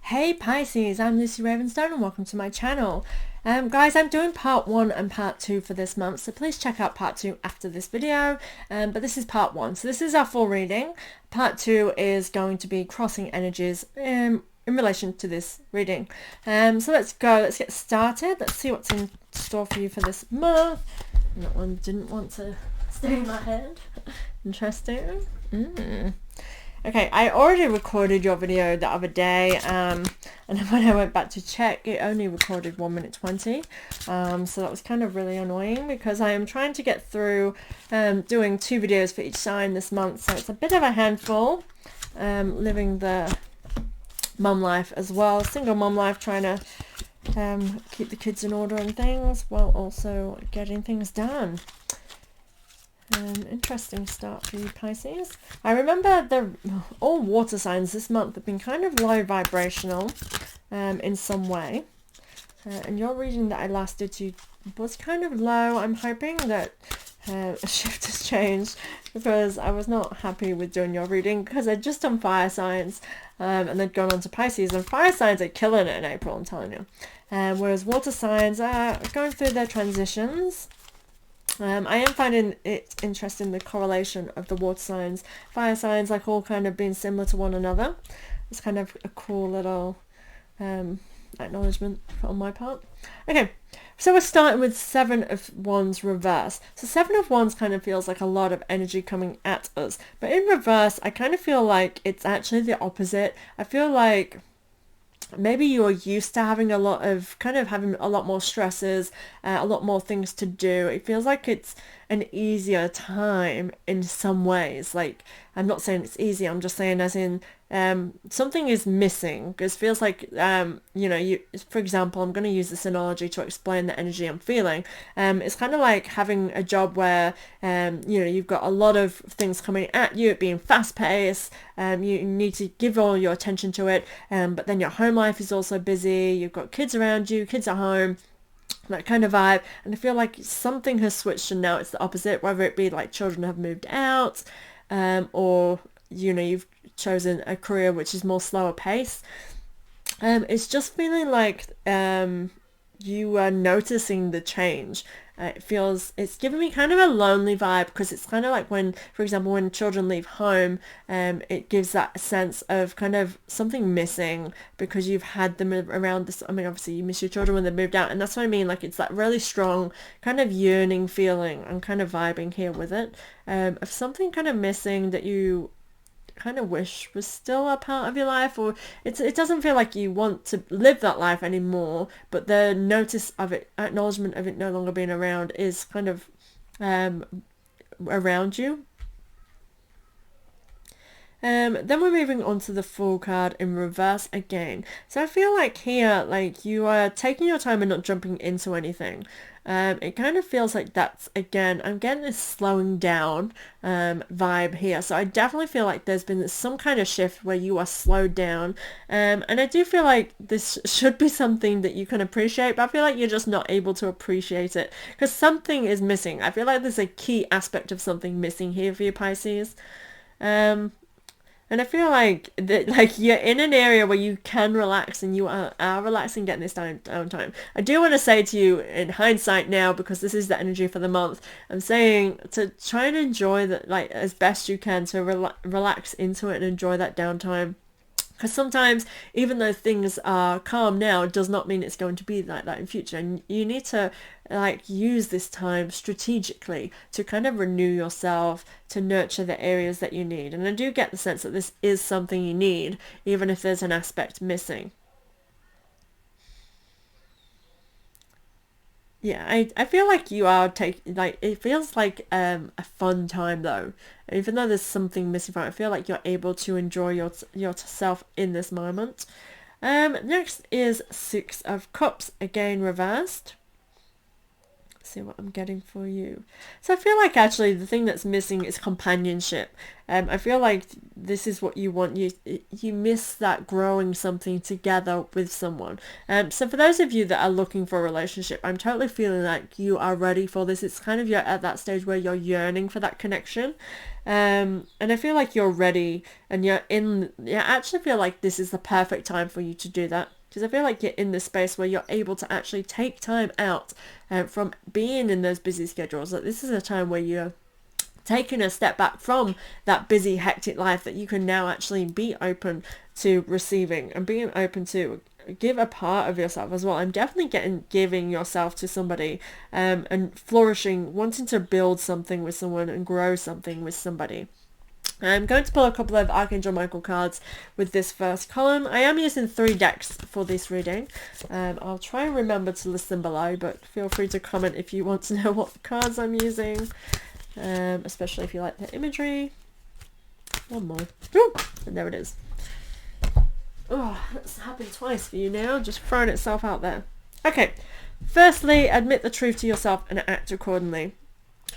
Hey Pisces, I'm Lucy Ravenstone and welcome to my channel. Guys, I'm doing part 1 and part 2 for this month, so please check out part 2 after this video. But this is part 1, so this is our full reading. Part 2 is going to be crossing energies in relation to this reading. So let's get started. Let's see what's in store for you for this month. And that one didn't want to stay in my head. Interesting. Okay, I already recorded your video the other day, and when I went back to check, it only recorded 1 minute 20, so that was kind of really annoying because I am trying to get through doing 2 videos for each sign this month, so it's a bit of a handful, living the mum life as well, single mum life, trying to keep the kids in order and things, while also getting things done. Interesting start for you Pisces. I remember all water signs this month have been kind of low vibrational in some way, and your reading that I last did to you was kind of low. I'm hoping that a shift has changed, because I was not happy with doing your reading because I'd just done fire signs and they'd gone on to Pisces, and fire signs are killing it in April, I'm telling you, whereas water signs are going through their transitions. I am finding it interesting, the correlation of the water signs, fire signs, like all kind of being similar to one another. It's kind of a cool little acknowledgement on my part. Okay, so we're starting with 7 of Wands reverse. So 7 of Wands kind of feels like a lot of energy coming at us, but in reverse I kind of feel like it's actually the opposite. I feel like maybe you're used to having a lot more stresses, a lot more things to do. It feels like it's an easier time in some ways. Like, I'm not saying it's easy, I'm just saying as in something is missing. It feels like for example, I'm going to use this analogy to explain the energy I'm feeling. It's kind of like having a job where you've got a lot of things coming at you, it being fast paced, you need to give all your attention to it, but then your home life is also busy, you've got kids around you, kids at home, that kind of vibe. And I feel like something has switched and now it's the opposite, whether it be like children have moved out, or you've chosen a career which is more slower pace. It's just feeling like you are noticing the change. It's giving me kind of a lonely vibe, because it's kind of like when, for example, when children leave home, it gives that sense of kind of something missing because you've had them around this. I mean, obviously you miss your children when they moved out, and that's what I mean. Like, it's that really strong kind of yearning feeling. I'm kind of vibing here with it, of something kind of missing that you kind of wish was still a part of your life, or it doesn't feel like you want to live that life anymore, but the notice of it, acknowledgement of it no longer being around, is kind of around you. Then we're moving on to the Fool card in reverse again. So I feel like here, like, you are taking your time and not jumping into anything. It kind of feels like that's, again, I'm getting this slowing down vibe here. So I definitely feel like there's been some kind of shift where you are slowed down. And I do feel like this should be something that you can appreciate, but I feel like you're just not able to appreciate it because something is missing. I feel like there's a key aspect of something missing here for you, Pisces. And I feel like you're in an area where you can relax, and you are relaxing, getting this downtime. I do want to say to you, in hindsight now, because this is the energy for the month, I'm saying to try and enjoy that, like, as best you can, to relax into it and enjoy that downtime. Because sometimes, even though things are calm now, it does not mean it's going to be like that in future. And you need to, like, use this time strategically to kind of renew yourself, to nurture the areas that you need. And I do get the sense that this is something you need, even if there's an aspect missing. Yeah, I feel like you are it feels like a fun time though. Even though there's something missing from it, I feel like you're able to enjoy yourself in this moment. Next is 6 of Cups, again reversed. see what I'm getting for you. So I feel like actually the thing that's missing is companionship. I feel like this is what you want. You miss that growing something together with someone. So for those of you that are looking for a relationship, I'm totally feeling like you are ready for this. It's kind of you're at that stage where you're yearning for that connection. And I feel like you're ready and I actually feel like this is the perfect time for you to do that. Because I feel like you're in this space where you're able to actually take time out from being in those busy schedules. Like this is a time where you're taking a step back from that busy, hectic life, that you can now actually be open to receiving and being open to give a part of yourself as well. I'm definitely giving yourself to somebody and flourishing, wanting to build something with someone and grow something with somebody. I'm going to pull a couple of Archangel Michael cards with this first column. I am using 3 decks for this reading. I'll try and remember to list them below, but feel free to comment if you want to know what cards I'm using, especially if you like the imagery. One more. Ooh, and there it is. Oh, that's happened twice for you now, just throwing itself out there. Okay, firstly, admit the truth to yourself and act accordingly.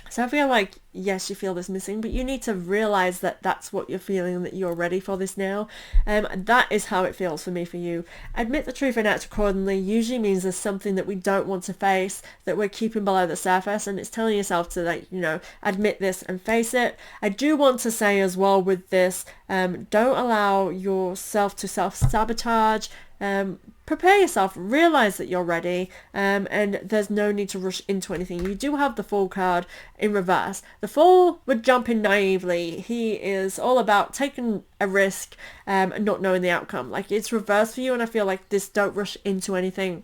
So I feel like, yes, you feel this missing, but you need to realize that that's what you're feeling, that you're ready for this now. That is how it feels for me for you. Admit the truth and act accordingly usually means there's something that we don't want to face, that we're keeping below the surface, and it's telling yourself to, like, you know, admit this and face it. I do want to say as well with this, don't allow yourself to self-sabotage. Prepare yourself, realize that you're ready, and there's no need to rush into anything. You do have the Fool card in reverse. The Fool would jump in naively. He is all about taking a risk and not knowing the outcome. Like, it's reversed for you, and I feel like this, don't rush into anything.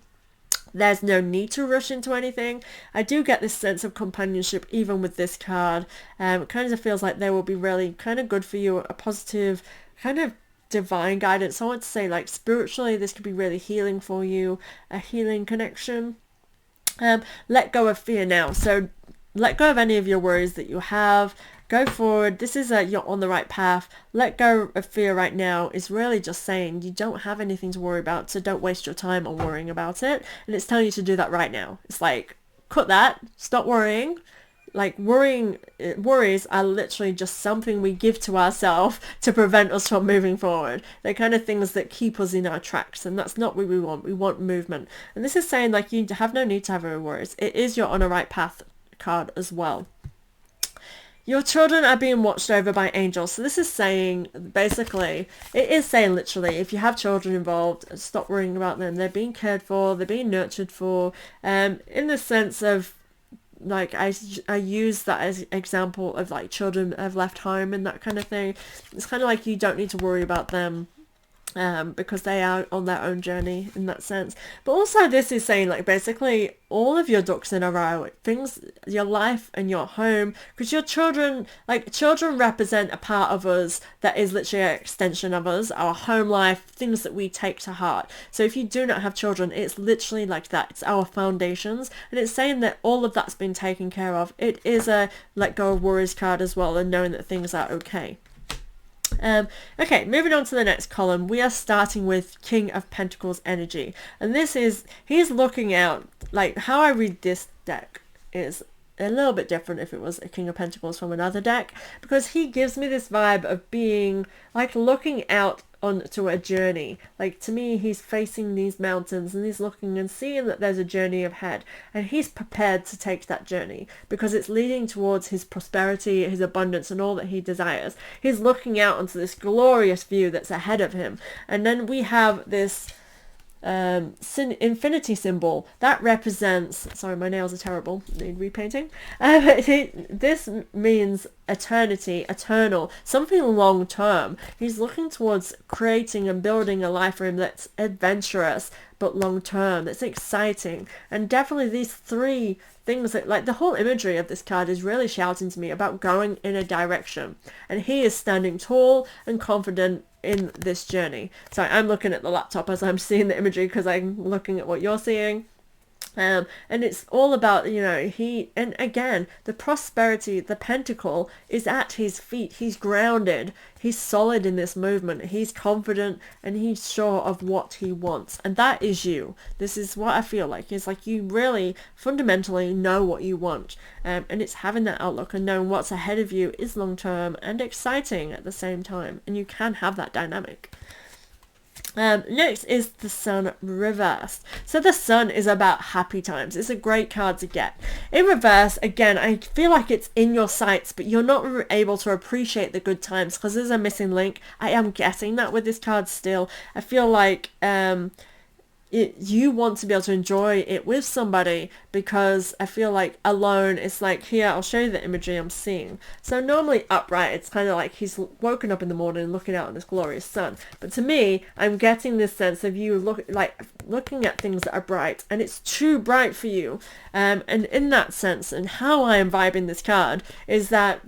There's no need to rush into anything. I do get this sense of companionship even with this card. It kind of feels like they will be really kind of good for you, a positive kind of divine guidance. I want to say, like, spiritually this could be really healing for you, a healing connection. Let go of fear now. So let go of any of your worries that you have. Go forward. This is you're on the right path. Let go of fear right now is really just saying you don't have anything to worry about, so don't waste your time on worrying about it. And it's telling you to do that right now. It's like, cut that, stop worrying. Like, worries are literally just something we give to ourselves to prevent us from moving forward. They're kind of things that keep us in our tracks, and that's not what we want. We want movement. And this is saying, like, you have no need to have any worries. It is your on a right path card as well. Your children are being watched over by angels. So this is saying, basically, it is saying literally, if you have children involved, stop worrying about them. They're being cared for. They're being nurtured for, in the sense of, like, I use that as example of, like, children have left home and that kind of thing. It's kind of like you don't need to worry about them because they are on their own journey in that sense. But also this is saying, like, basically all of your ducks in a row, things, your life and your home, because your children, like, children represent a part of us that is literally an extension of us, our home life, things that we take to heart. So if you do not have children, it's literally like that. It's our foundations, and it's saying that all of that's been taken care of. It is a let go of worries card as well, and knowing that things are okay. Okay, moving on to the next column, we are starting with King of Pentacles energy. And this is, he's looking out, like, how I read this deck is a little bit different if it was a King of Pentacles from another deck, because he gives me this vibe of being, like, looking out onto a journey. Like, to me, he's facing these mountains and he's looking and seeing that there's a journey ahead, and he's prepared to take that journey because it's leading towards his prosperity, his abundance, and all that he desires. He's looking out onto this glorious view that's ahead of him. And then we have this infinity symbol that represents, sorry, my nails are terrible, need repainting. This means eternity, eternal, something long term. He's looking towards creating and building a life for him that's adventurous but long term, that's exciting. And definitely these three things, that, like, the whole imagery of this card is really shouting to me about going in a direction, and he is standing tall and confident in this journey. So I'm looking at the laptop as I'm seeing the imagery because I'm looking at what you're seeing. And it's all about, you know, and again, the prosperity, the pentacle is at his feet. He's grounded. He's solid in this movement. He's confident and he's sure of what he wants. And that is you. This is what I feel like. It's like you really fundamentally know what you want. And it's having that outlook and knowing what's ahead of you is long term and exciting at the same time. And you can have that dynamic. Next is the Sun reversed. So the Sun is about happy times. It's a great card to get. In reverse, again, I feel like it's in your sights, but you're not able to appreciate the good times because there's a missing link. I am getting that with this card still. I feel like you want to be able to enjoy it with somebody, because I feel like alone, it's like, here, I'll show you the imagery I'm seeing. So normally upright, it's kind of like he's woken up in the morning and looking out on this glorious sun. But to me, I'm getting this sense of you looking at things that are bright, and it's too bright for you. And in that sense, and how I am vibing this card is that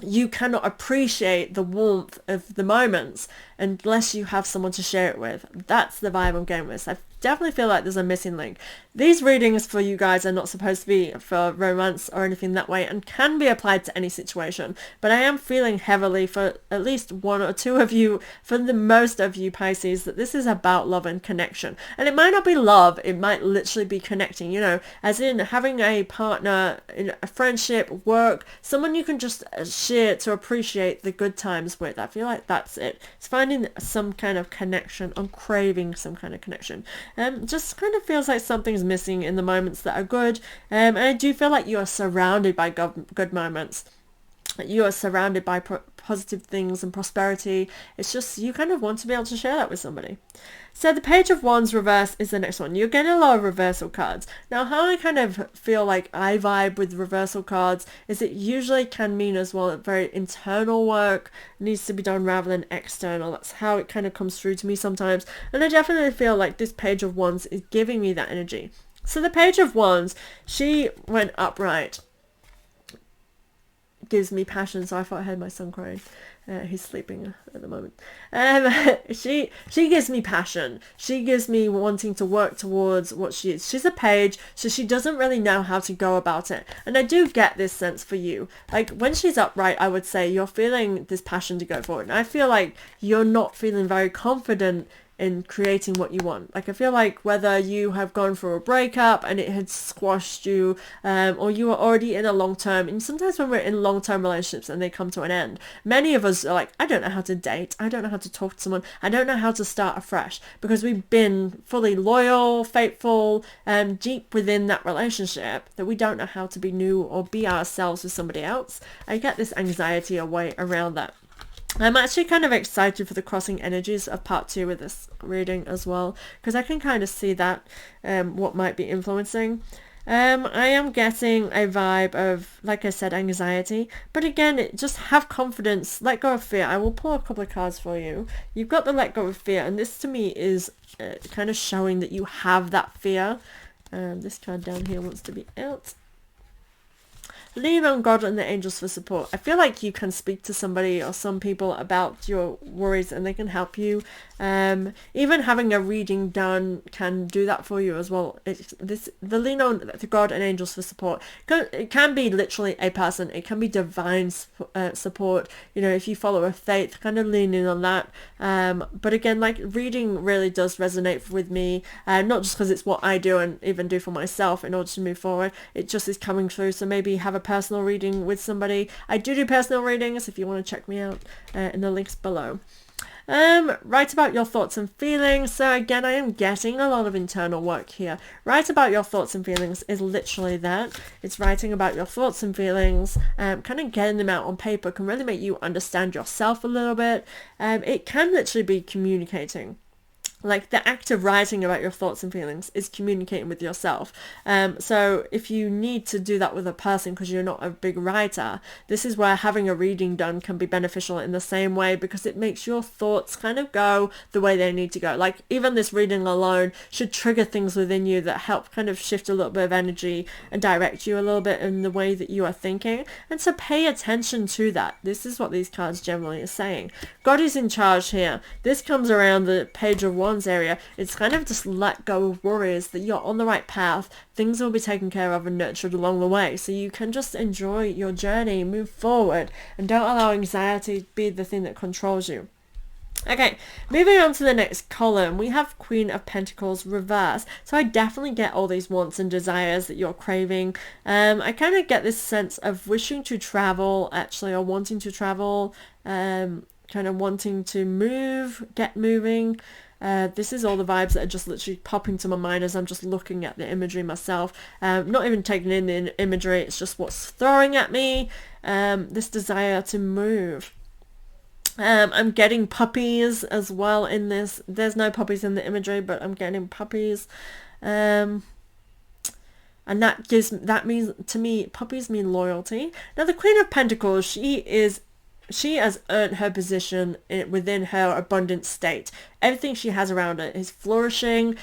you cannot appreciate the warmth of the moments unless you have someone to share it with. That's the vibe I'm going with. I definitely feel like there's a missing link. These readings for you guys are not supposed to be for romance or anything that way, and can be applied to any situation. But I am feeling heavily for at least one or two of you, for the most of you Pisces, that this is about love and connection. And it might not be love, it might literally be connecting, you know, as in having a partner in a friendship, work, someone you can just share to appreciate the good times with. I feel like that's it. It's finding some kind of connection. I'm craving some kind of connection. Just kind of feels like something's missing in the moments that are good. And I do feel like you are surrounded by good moments. You are surrounded by positive things and prosperity. It's just you kind of want to be able to share that with somebody. So the Page of Wands reverse is the next one. You're getting a lot of reversal cards. Now, how I kind of feel like I vibe with reversal cards is it usually can mean as well very internal work needs to be done rather than external. That's how it kind of comes through to me sometimes. And I definitely feel like this Page of Wands is giving me that energy. So the Page of Wands, she went upright. Gives me passion, so I thought I heard my son crying. He's sleeping at the moment. She gives me passion. She gives me wanting to work towards what she is. She's a page, so she doesn't really know how to go about it. And I do get this sense for you. Like when she's upright, I would say you're feeling this passion to go forward. And I feel like you're not feeling very confident in creating what you want. Like I feel like whether you have gone through a breakup and it had squashed you, or you are already in a long-term, and sometimes when we're in long-term relationships and they come to an end, many of us are like, I don't know how to date, I don't know how to talk to someone, I don't know how to start afresh, because we've been fully loyal, faithful, deep within that relationship, that we don't know how to be new or be ourselves with somebody else. I get this anxiety away around that. I'm actually kind of excited for the crossing energies of part 2 with this reading as well, because I can kind of see that what might be influencing. I am getting a vibe of, like I said, anxiety, but again, just have confidence, let go of fear. I will pull a couple of cards for you. You've got the let go of fear, and this to me is kind of showing that you have that fear. This card down here wants to be out. Lean on God and the angels for support. I feel like you can speak to somebody or some people about your worries and they can help you. Even having a reading done can do that for you as well. The lean on the God and angels for support. It can be literally a person. It can be divine support. You know, if you follow a faith, kind of lean in on that. But again, like reading really does resonate with me. Not just because it's what I do and even do for myself in order to move forward. It just is coming through. So maybe have a personal reading with somebody. I do personal readings if you want to check me out in the links below. Write about your thoughts and feelings. So again, I am getting a lot of internal work here. Write about your thoughts and feelings is literally that. It's writing about your thoughts and feelings. Kind of getting them out on paper can really make you understand yourself a little bit. It can literally be communicating. Like the act of writing about your thoughts and feelings is communicating with yourself. So if you need to do that with a person because you're not a big writer, this is where having a reading done can be beneficial in the same way, because it makes your thoughts kind of go the way they need to go. Like even this reading alone should trigger things within you that help kind of shift a little bit of energy and direct you a little bit in the way that you are thinking. And so pay attention to that. This is what these cards generally are saying. God is in charge here. This comes around the Page of Wands Wands area, it's kind of just let go of worries, that you're on the right path, things will be taken care of and nurtured along the way, so you can just enjoy your journey, move forward, and don't allow anxiety to be the thing that controls you. Okay, moving on to the next column, we have Queen of Pentacles reverse. So I definitely get all these wants and desires that you're craving. I kind of get this sense of wishing to travel, actually, or wanting to travel, kind of wanting to move, get moving. This is all the vibes that are just literally popping to my mind as I'm just looking at the imagery myself. Not even taking in the imagery, it's just what's throwing at me. This desire to move. I'm getting puppies as well in this. There's no puppies in the imagery, but I'm getting puppies. And that means, to me, puppies mean loyalty. Now the Queen of Pentacles, she has earned her position within her abundant state. Everything she has around her is flourishing.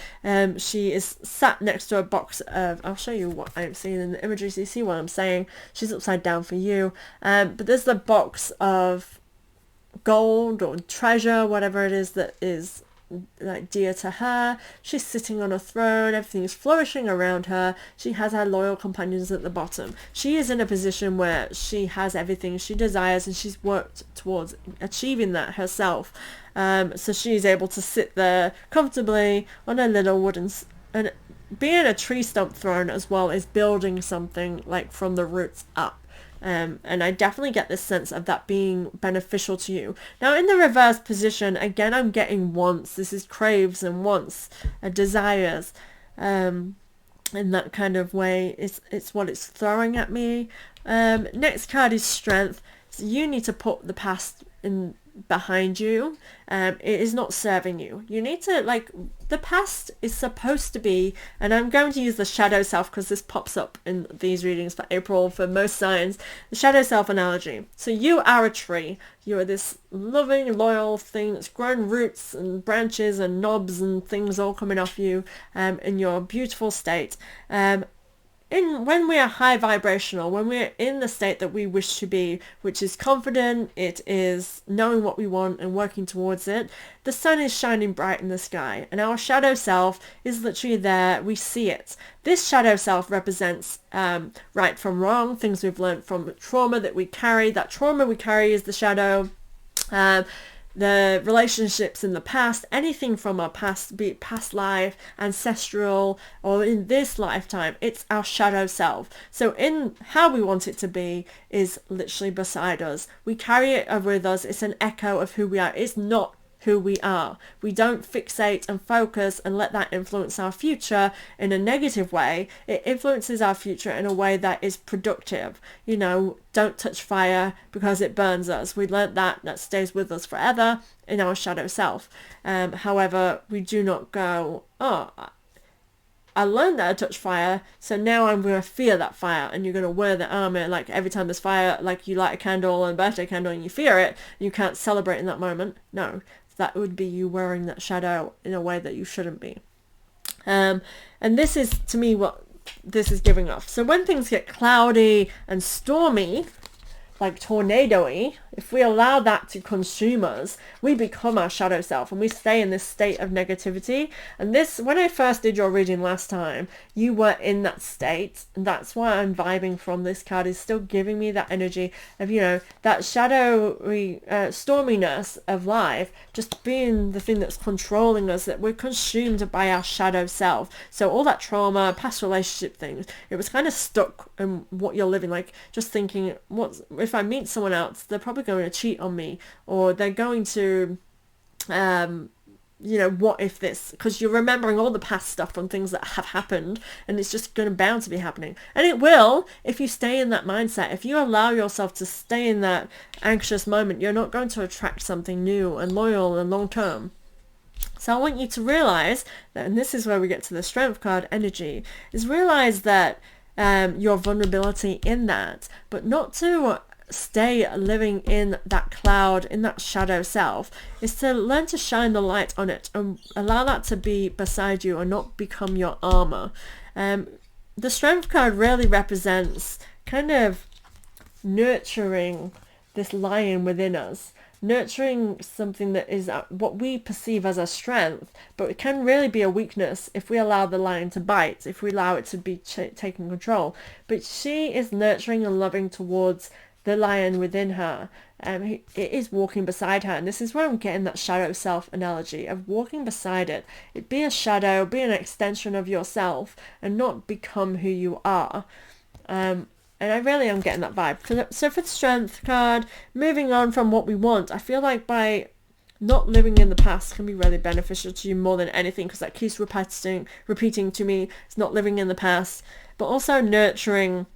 She is sat next to a box of, I'll show you what I'm seeing in the imagery so you see what I'm saying. She's upside down for you. But there's the box of gold or treasure, whatever it is that is like dear to her. She's sitting on a throne, everything is flourishing around her. She has her loyal companions at the bottom. She is in a position where she has everything she desires and she's worked towards achieving that herself. So she's able to sit there comfortably on a little wooden and being a tree stump throne as well as building something like from the roots up. And I definitely get this sense of that being beneficial to you. Now in the reverse position, again, I'm getting wants. This is craves and wants, desires, in that kind of way. It's what it's throwing at me. Next card is strength. So you need to put the past in behind you. It is not serving you. You need to, like, the past is supposed to be, and I'm going to use the shadow self because this pops up in these readings for April for most signs, the shadow self analogy. So you are a tree. You are this loving, loyal thing that's grown roots and branches and knobs and things all coming off you in your beautiful state. When we are high vibrational, when we're in the state that we wish to be, which is confident, it is knowing what we want and working towards it, the sun is shining bright in the sky and our shadow self is literally there. We see it. This shadow self represents right from wrong, things we've learned from trauma that we carry. That trauma we carry is the shadow. The relationships in the past, anything from our past, be it past life, ancestral, or in this lifetime, it's our shadow self. So in how we want it to be is literally beside us. We carry it with us. It's an echo of who we are. It's not who we are. We don't fixate and focus and let that influence our future in a negative way. It influences our future in a way that is productive. You know, don't touch fire because it burns us. We learnt that stays with us forever in our shadow self. However, we do not go, oh, I learned that I touch fire, so now I'm going to fear that fire, and you're going to wear the armor, like every time there's fire, like you light a candle, a birthday candle, and you fear it, you can't celebrate in that moment. No, that would be you wearing that shadow in a way that you shouldn't be. And this is, to me, what this is giving off. So when things get cloudy and stormy, like tornado-y, if we allow that to consume us, we become our shadow self and we stay in this state of negativity. And this, when I first did your reading last time, you were in that state. And that's why I'm vibing from this card, is still giving me that energy of, you know, that shadowy storminess of life, just being the thing that's controlling us, that we're consumed by our shadow self. So all that trauma, past relationship things, it was kind of stuck in what you're living, like just thinking, if I meet someone else, they're probably going to cheat on me, or they're going to, you know, what if this, because you're remembering all the past stuff from things that have happened, and it's just going to bound to be happening. And it will, if you stay in that mindset. If you allow yourself to stay in that anxious moment, you're not going to attract something new and loyal and long term. So I want you to realize that, and this is where we get to the strength card energy, is realize that your vulnerability in that, but not to stay living in that cloud, in that shadow self, is to learn to shine the light on it and allow that to be beside you and not become your armor. The strength card really represents kind of nurturing this lion within us, nurturing something that is what we perceive as a strength, but it can really be a weakness if we allow the lion to bite, if we allow it to be taking control. But she is nurturing and loving towards the lion within her. It is walking beside her, and this is where I'm getting that shadow self analogy of walking beside it. It be a shadow, be an extension of yourself, and not become who you are. And I really am getting that vibe. So for the Strength card, moving on from what we want, I feel like by not living in the past can be really beneficial to you more than anything, because that keeps repeating to me. It's not living in the past, but also nurturing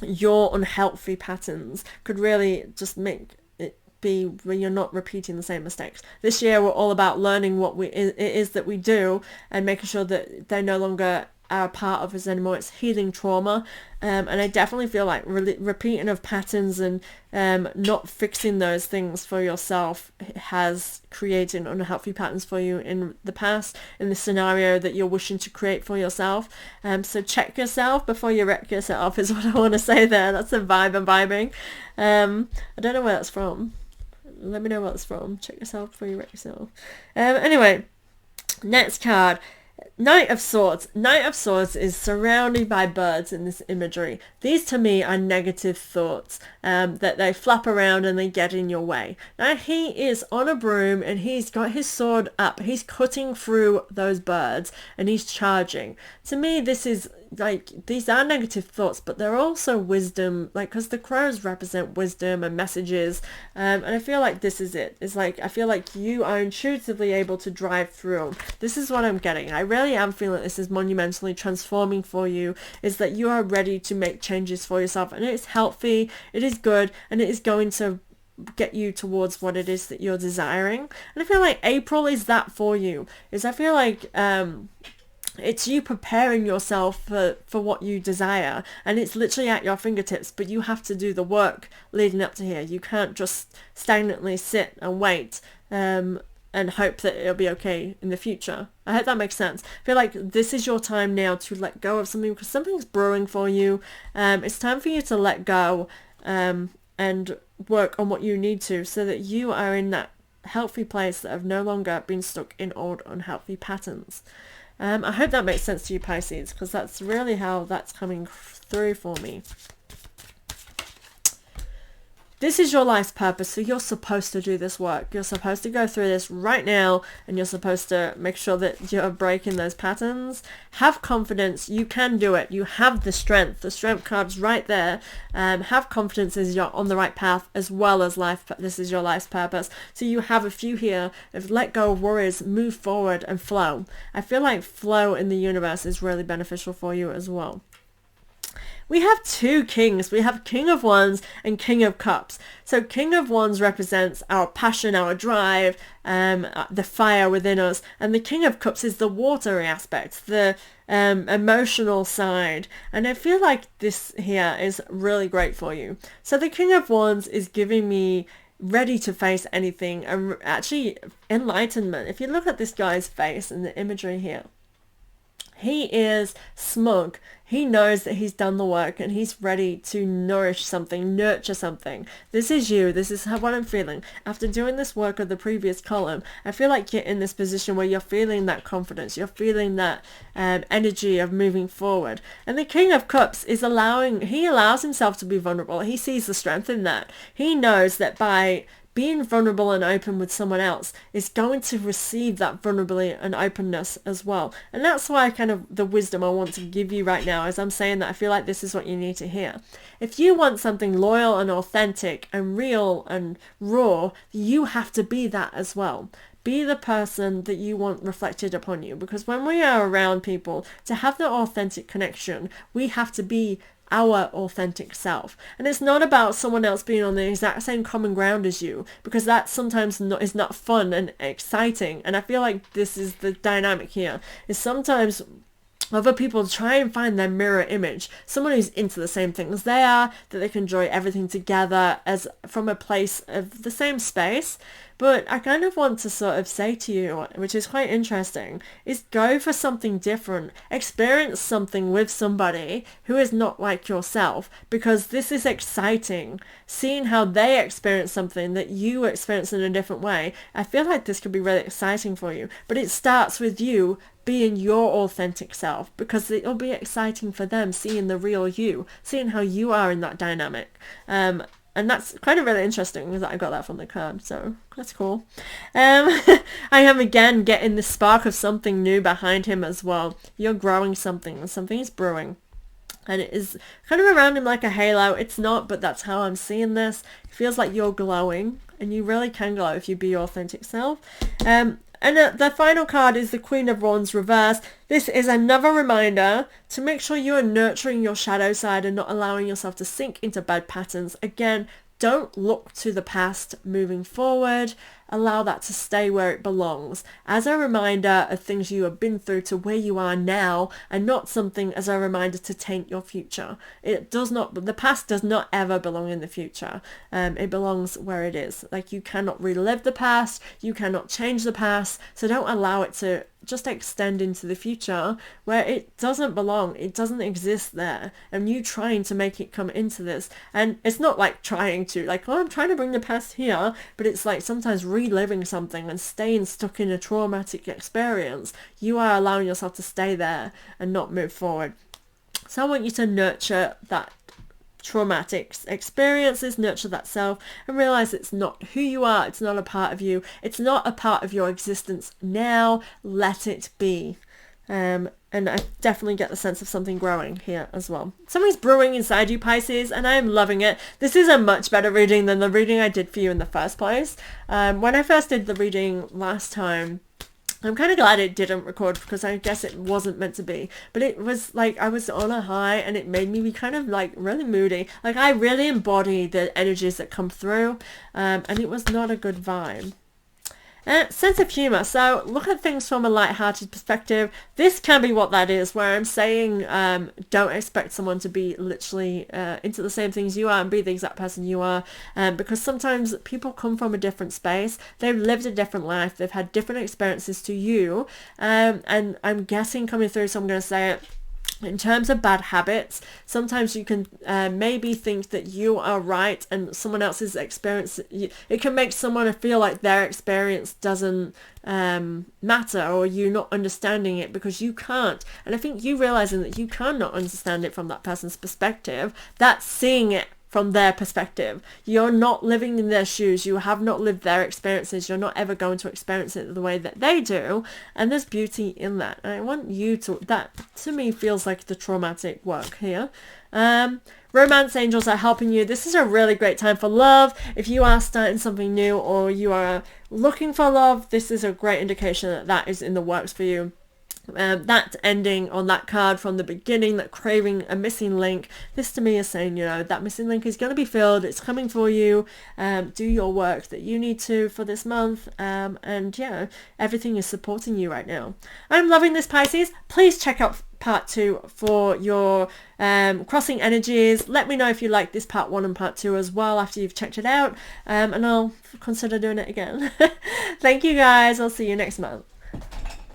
your unhealthy patterns could really just make it be where you're not repeating the same mistakes. This year we're all about learning what it is that we do and making sure that they're no longer are part of us anymore. It's healing trauma, and I definitely feel like repeating of patterns and not fixing those things for yourself has created unhealthy patterns for you in the past, in the scenario that you're wishing to create for yourself. So check yourself before you wreck yourself is what I want to say there. That's a vibe I'm vibing. I don't know where that's from. Let me know what it's from. Check yourself before you wreck yourself. Anyway, next card. Knight of Swords. Knight of Swords is surrounded by birds in this imagery. These to me are negative thoughts that they flap around and they get in your way. Now he is on a broom and he's got his sword up. He's cutting through those birds and he's charging. To me, this is like, these are negative thoughts, but they're also wisdom, like, because the crows represent wisdom and messages, and I feel like this is it. It's like, I feel like you are intuitively able to drive through them. This is what I'm getting. I really am feeling this is monumentally transforming for you, is that you are ready to make changes for yourself, and it's healthy, it is good, and it is going to get you towards what it is that you're desiring. And I feel like April is that for you. I feel like it's you preparing yourself for what you desire, and it's literally at your fingertips, but you have to do the work leading up to here. You can't just stagnantly sit and wait and hope that it'll be okay in the future. I hope that makes sense. I feel like this is your time now to let go of something, because something's brewing for you. It's time for you to let go and work on what you need to, so that you are in that healthy place that have no longer been stuck in old unhealthy patterns. I hope that makes sense to you, Pisces, because that's really how that's coming through for me. This is your life's purpose, so you're supposed to do this work. You're supposed to go through this right now, and you're supposed to make sure that you're breaking those patterns. Have confidence. You can do it. You have the strength. The strength card's right there. Have confidence as you're on the right path, as well as life. This is your life's purpose. So you have a few here of let go of worries, move forward, and flow. I feel like flow in the universe is really beneficial for you as well. We have two kings. We have King of Wands and King of Cups. So King of Wands represents our passion, our drive, the fire within us. And the King of Cups is the watery aspect, the emotional side. And I feel like this here is really great for you. So the King of Wands is giving me ready to face anything, and actually enlightenment. If you look at this guy's face in the imagery here, he is smug. He knows that he's done the work and he's ready to nourish something, nurture something. This is you. This is what I'm feeling. After doing this work of the previous column, I feel like you're in this position where you're feeling that confidence. You're feeling that energy of moving forward. And the King of Cups is he allows himself to be vulnerable. He sees the strength in that. He knows that by being vulnerable and open with someone else is going to receive that vulnerability and openness as well. And that's why kind of the wisdom I want to give you right now, as I'm saying that I feel like this is what you need to hear. If you want something loyal and authentic and real and raw, you have to be that as well. Be the person that you want reflected upon you, because when we are around people, to have the authentic connection, we have to be our authentic self. And it's not about someone else being on the exact same common ground as you, because that sometimes is not fun and exciting. And I feel like this is the dynamic here, is sometimes other people try and find their mirror image, someone who's into the same thing as they are, that they can enjoy everything together as from a place of the same space. But I kind of want to sort of say to you, which is quite interesting, is go for something different. Experience something with somebody who is not like yourself, because this is exciting. Seeing how they experience something that you experience in a different way, I feel like this could be really exciting for you. But it starts with you being your authentic self, because it'll be exciting for them seeing the real you, seeing how you are in that dynamic. And that's kind of really interesting that I got that from the card, so that's cool. I am again getting the spark of something new behind him as well. You're growing something, something is brewing. And it is kind of around him like a halo. It's not, but that's how I'm seeing this. It feels like you're glowing, and you really can glow if you be your authentic self. And the final card is the Queen of Wands reverse. This is another reminder to make sure you are nurturing your shadow side and not allowing yourself to sink into bad patterns. Again, don't look to the past moving forward. Allow that to stay where it belongs, as a reminder of things you have been through to where you are now, and not something as a reminder to taint your future. It does not, the past does not ever belong in the future. It belongs where it is. Like, you cannot relive the past, you cannot change the past, so don't allow it to just extend into the future where it doesn't belong. It doesn't exist there, and you trying to make it come into this. And it's not like trying to, like, oh, I'm trying to bring the past here, but it's like sometimes reliving something and staying stuck in a traumatic experience. You are allowing yourself to stay there and not move forward. So I want you to nurture that traumatic experiences, nurture that self, and realize it's not who you are. It's not a part of you. It's not a part of your existence now. Let it be. And I definitely get the sense of something growing here as well. Something's brewing inside you, Pisces, and I am loving it. This is a much better reading than the reading I did for you in the first place. When I first did the reading last time, I'm kind of glad it didn't record, because I guess it wasn't meant to be. But it was like I was on a high, and it made me be kind of like really moody. Like, I really embody the energies that come through, and it was not a good vibe. Sense of humor. So look at things from a light-hearted perspective. This can be what that is, where I'm saying don't expect someone to be literally into the same things you are and be the exact person you are, because sometimes people come from a different space. They've lived a different life. They've had different experiences to you, and I'm guessing coming through, so I'm going to say it. In terms of bad habits, sometimes you can maybe think that you are right and someone else's experience, it can make someone feel like their experience doesn't matter, or you not understanding it because you can't. And I think you realizing that you cannot understand it from that person's perspective, that's seeing it from their perspective. You're not living in their shoes. You have not lived their experiences. You're not ever going to experience it the way that they do. And there's beauty in that. And I want you to, that to me feels like the traumatic work here. Romance angels are helping you. This is a really great time for love. If you are starting something new, or you are looking for love, this is a great indication that that is in the works for you. That ending on that card from the beginning, that craving a missing link, this to me is saying, you know, that missing link is going to be filled. It's coming for you. Do your work that you need to for this month, and yeah, everything is supporting you right now. I'm loving this, Pisces. Please check out part 2 for your crossing energies. Let me know if you like this part 1 and part 2 as well after you've checked it out, and I'll consider doing it again. Thank you guys. I'll see you next month.